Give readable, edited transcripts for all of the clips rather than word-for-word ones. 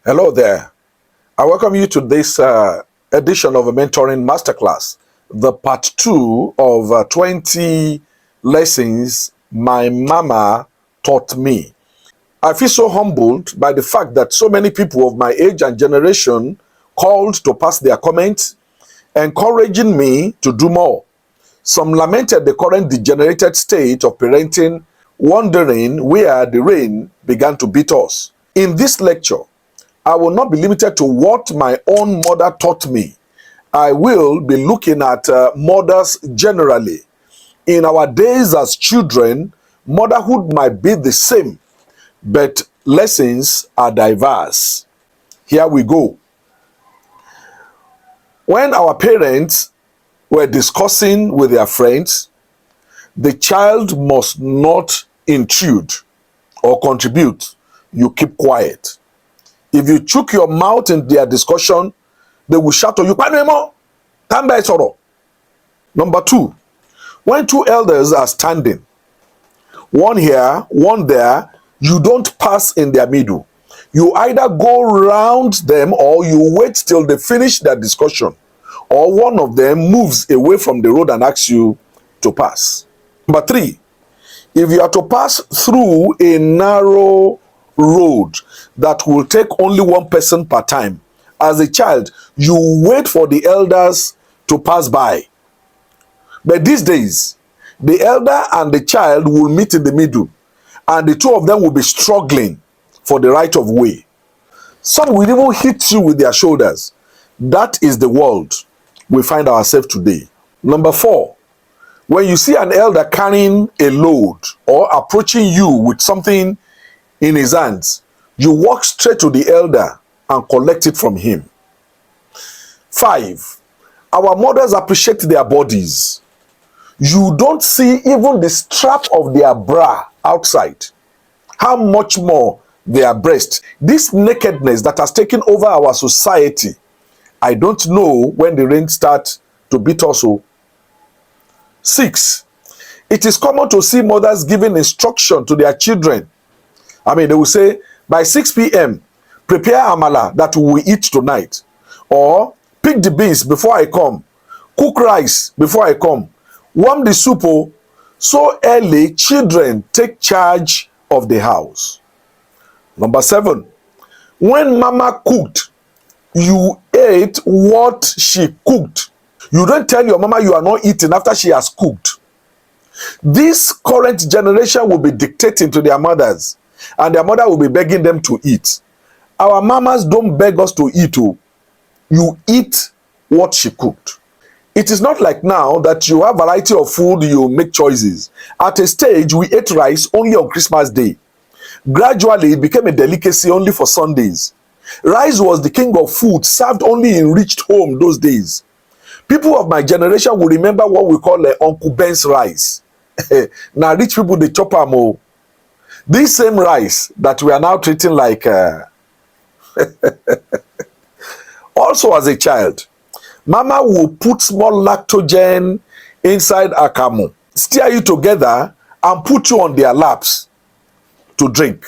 Hello there. I welcome you to this edition of a mentoring masterclass, the part 2 of 20 lessons my mama taught me. I feel so humbled by the fact that so many people of my age and generation called to pass their comments, encouraging me to do more. Some lamented the current degenerated state of parenting, wondering where the rain began to beat us. In this lecture, I will not be limited to what my own mother taught me. I will be looking at mothers generally. In our days as children, motherhood might be the same, but lessons are diverse. Here we go. When our parents were discussing with their friends, the child must not intrude or contribute. You keep quiet. If you chook your mouth in their discussion, they will shout to you, Number 2, when two elders are standing, one here, one there, you don't pass in their middle. You either go round them or you wait till they finish their discussion, or one of them moves away from the road and asks you to pass. Number 3, if you are to pass through a narrow road that will take only one person per time, as a child, you wait for the elders to pass by. But these days, the elder and the child will meet in the middle, and the two of them will be struggling for the right of way. Some will even hit you with their shoulders. That is the world we find ourselves today. Number 4, when you see an elder carrying a load or approaching you with something in his hands, you walk straight to the elder and collect it from him. 5, our mothers appreciate their bodies. You don't see even the strap of their bra outside. How much more their breast? This nakedness that has taken over our society, I don't know when the rain starts to beat us. 6, it is common to see mothers giving instruction to their children. They will say, by 6 p.m., prepare amala that we will eat tonight. Or, pick the beans before I come. Cook rice before I come. Warm the soup. So early, children take charge of the house. Number 7, when mama cooked, you ate what she cooked. You don't tell your mama you are not eating after she has cooked. This current generation will be dictating to their mothers, and their mother will be begging them to eat. Our mamas don't beg us to eat. You eat what she cooked. It is not like now that you have variety of food, you make choices. At a stage, we ate rice only on Christmas Day. Gradually, it became a delicacy only for Sundays. Rice was the king of food, served only in rich home those days. People of my generation will remember what we call Uncle Ben's rice. Now, rich people, they chop am. This same rice that we are now treating like... Also, as a child, mama will put small lactogen inside akamu, stir you together, and put you on their laps to drink.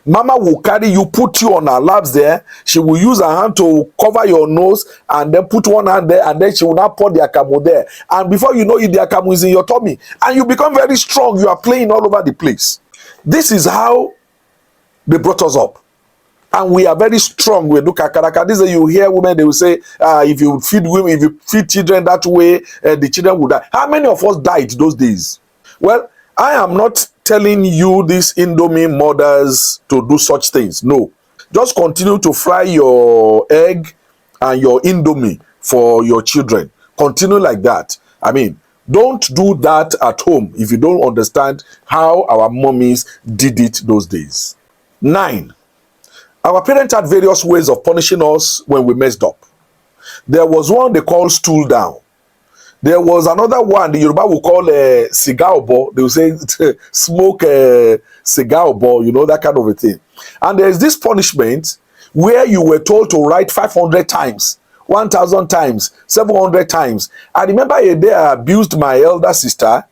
Mama will carry you, put you on her laps there. She will use her hand to cover your nose and then put one hand there, and then she will now pour the akamu there. And before you know it, the akamu is in your tummy. And you become very strong. You are playing all over the place. This is how they brought us up. And we are very strong. We do kakaraka. This is you hear women, they will say, if you feed women, if you feed children that way, the children will die. How many of us died those days? Well, I am not telling you these Indomie mothers to do such things. No. Just continue to fry your egg and your Indomie for your children. Continue like that. Don't do that at home if you don't understand how our mommies did it those days. 9, our parents had various ways of punishing us when we messed up. There was one they call stool down. There was another one the Yoruba will call a cigar obo. They will say smoke a cigar obo, that kind of a thing. And there is this punishment where you were told to write 500 times, 1,000 times, 700 times. I remember a day I abused my elder sister,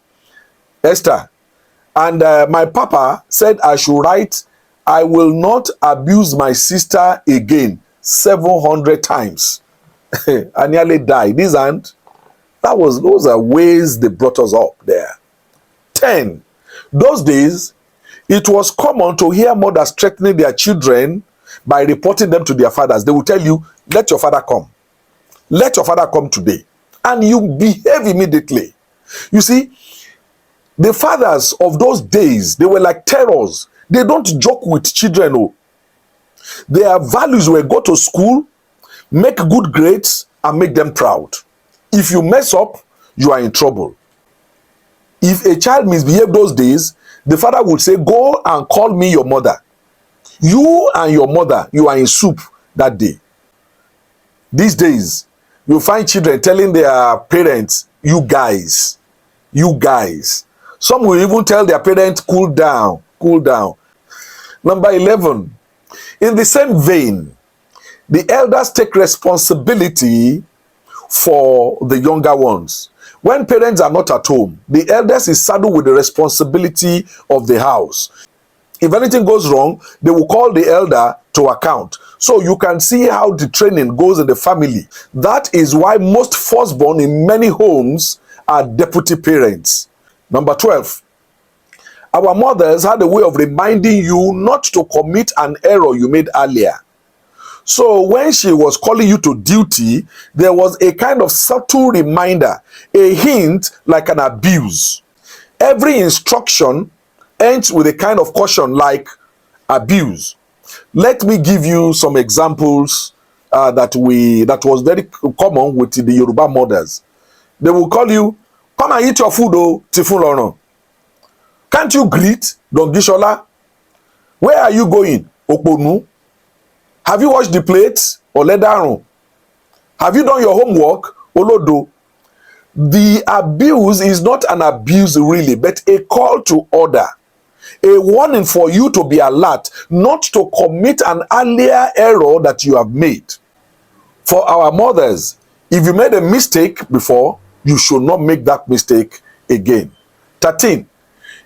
Esther, and my papa said I should write I will not abuse my sister again 700 times. I nearly died. Those are ways they brought us up there. 10. Those days, it was common to hear mothers threatening their children by reporting them to their fathers. They will tell you, let your father come. Let your father come today. And you behave immediately. You see, the fathers of those days, they were like terrors. They don't joke with children. Oh. Their values were go to school, make good grades, and make them proud. If you mess up, you are in trouble. If a child misbehaved those days, the father would say, go and call me your mother. You and your mother, you are in soup that day. These days, you find children telling their parents, you guys. Some will even tell their parents, cool down. Number 11, in the same vein, the elders take responsibility for the younger ones. When parents are not at home, the elders is saddled with the responsibility of the house. If anything goes wrong, they will call the elder to account. So you can see how the training goes in the family. That is why most firstborn in many homes are deputy parents. Number 12, our mothers had a way of reminding you not to commit an error you made earlier. So when she was calling you to duty, there was a kind of subtle reminder, a hint like an abuse. Every instruction ends with a kind of caution like abuse. Let me give you some examples that was very common with the Yoruba mothers. They will call you, come and eat your food, oh, Tifun Lono. Can't you greet, Don Gishola? Where are you going, Okponu? Have you washed the plates, Oledarun? Have you done your homework, Olodo? The abuse is not an abuse really, but a call to order. A warning for you to be alert, not to commit an earlier error that you have made. For our mothers, if you made a mistake before, you should not make that mistake again. 13.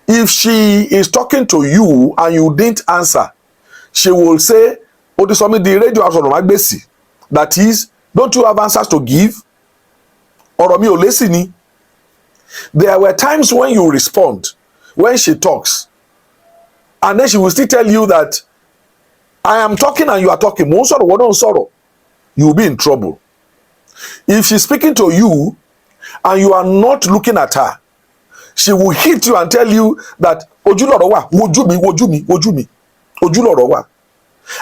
If she is talking to you and you didn't answer, she will say, that is, don't you have answers to give? There were times when you respond, when she talks, and then she will still tell you that I am talking and you are talking. You will be in trouble. If she's speaking to you and you are not looking at her, she will hit you and tell you that Ojulorowa.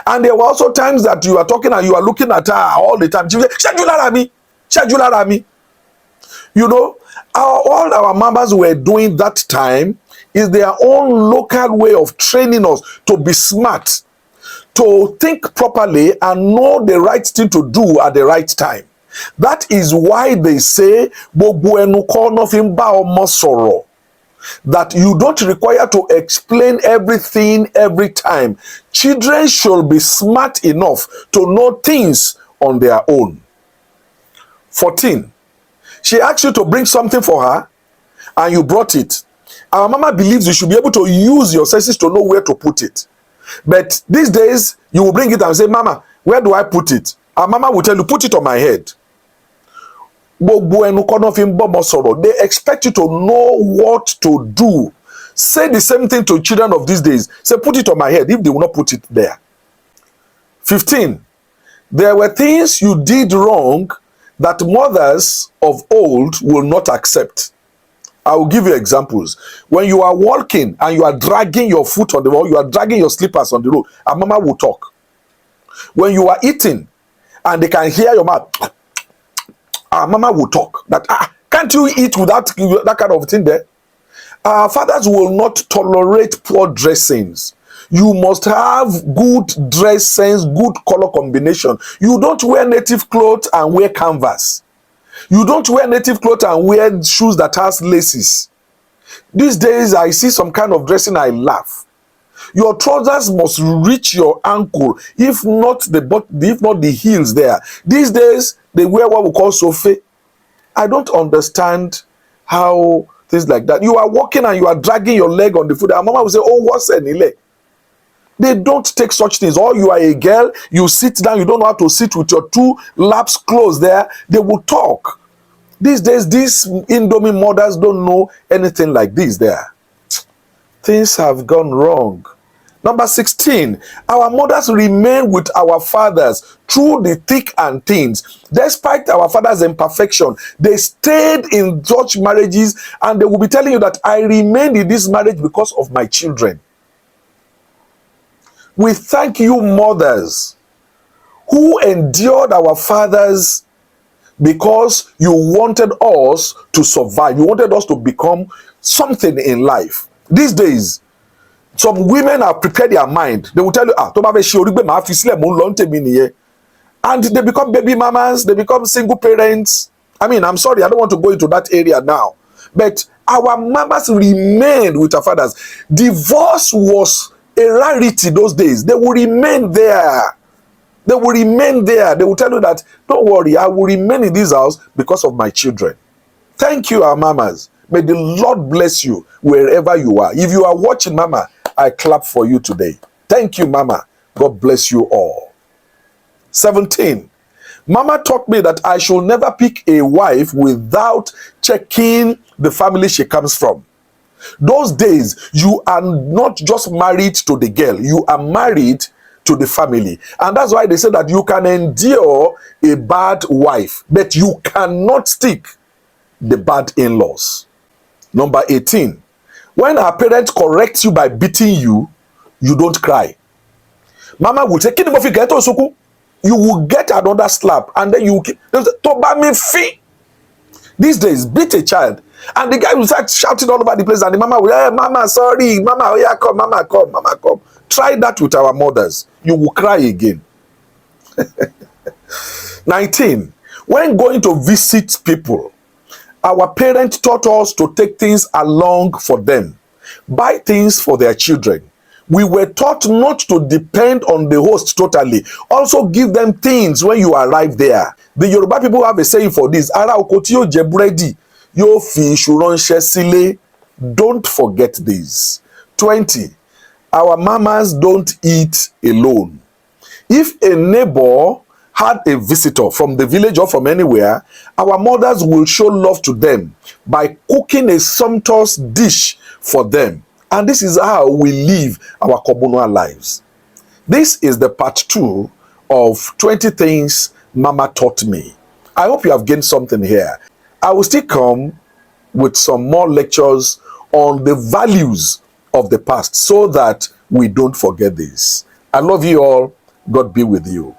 And there were also times that you are talking and you are looking at her all the time. She will say, Shajularami. You know, all our members were doing that time is their own local way of training us to be smart, to think properly and know the right thing to do at the right time. That is why they say that you don't require to explain everything every time. Children should be smart enough to know things on their own. 14. She asked you to bring something for her and you brought it. Our mama believes you should be able to use your senses to know where to put it. But these days, you will bring it and say, Mama, where do I put it? Our mama will tell you, put it on my head. They expect you to know what to do. Say the same thing to children of these days. Say, put it on my head if they will not put it there. 15. There were things you did wrong that mothers of old will not accept. I will give you examples. When you are walking and you are dragging your foot on the road, you are dragging your slippers on the road, a mama will talk. When you are eating and they can hear your mouth, our mama will talk that, can't you eat without that kind of thing there? Our fathers will not tolerate poor dressings. You must have good dress sense, good color combination. You don't wear native clothes and wear canvas. You don't wear native clothes and wear shoes that has laces. These days, I see some kind of dressing, I laugh. Your trousers must reach your ankle, if not the heels there. These days, they wear what we call sofe. I don't understand how things like that. You are walking and you are dragging your leg on the foot. And mama will say, oh, what's any leg? They don't take such things. Or you are a girl, you sit down, you don't know how to sit with your two laps closed there. They will talk. These days, these Indomie mothers don't know anything like this there. Things have gone wrong. Number 16, our mothers remain with our fathers through the thick and thins. Despite our father's imperfection, they stayed in such marriages, and they will be telling you that I remained in this marriage because of my children. We thank you, mothers, who endured our fathers because you wanted us to survive. You wanted us to become something in life. These days, some women have prepared their mind. They will tell you, and they become baby mamas, they become single parents. I mean, I'm sorry, I don't want to go into that area now. But our mamas remained with our fathers. Divorce was a rarity those days. They will remain there. They will remain there. They will tell you that, don't worry, I will remain in this house because of my children. Thank you, our mamas. May the Lord bless you wherever you are. If you are watching, mama, I clap for you today. Thank you, mama. God bless you all. 17. Mama taught me that I should never pick a wife without checking the family she comes from. Those days, you are not just married to the girl, you are married to the family. And that's why they say that you can endure a bad wife, but you cannot stick the bad in-laws. Number 18, when our parents correct you by beating you, you don't cry. Mama will say, you will get another slap, and then you will keep, these days, beat a child, and the guy will start shouting all over the place, and the mama will, hey, mama, sorry, mama, oh yeah, come, mama, come, mama, come. Try that with our mothers. You will cry again. 19, when going to visit people, our parents taught us to take things along for them, buy things for their children. We were taught not to depend on the host totally. Also give them things when you arrive there. The Yoruba people have a saying for this. Ara oko tí yóò jẹ búrẹ́dì, yóò fi iṣu ránṣẹ́ sílé. Don't forget this. 20. Our mamas don't eat alone. If a neighbor had a visitor from the village or from anywhere, our mothers will show love to them by cooking a sumptuous dish for them. And this is how we live our communal lives. This is the part 2 of 20 things Mama taught me. I hope you have gained something here. I will still come with some more lectures on the values of the past so that we don't forget this. I love you all. God be with you.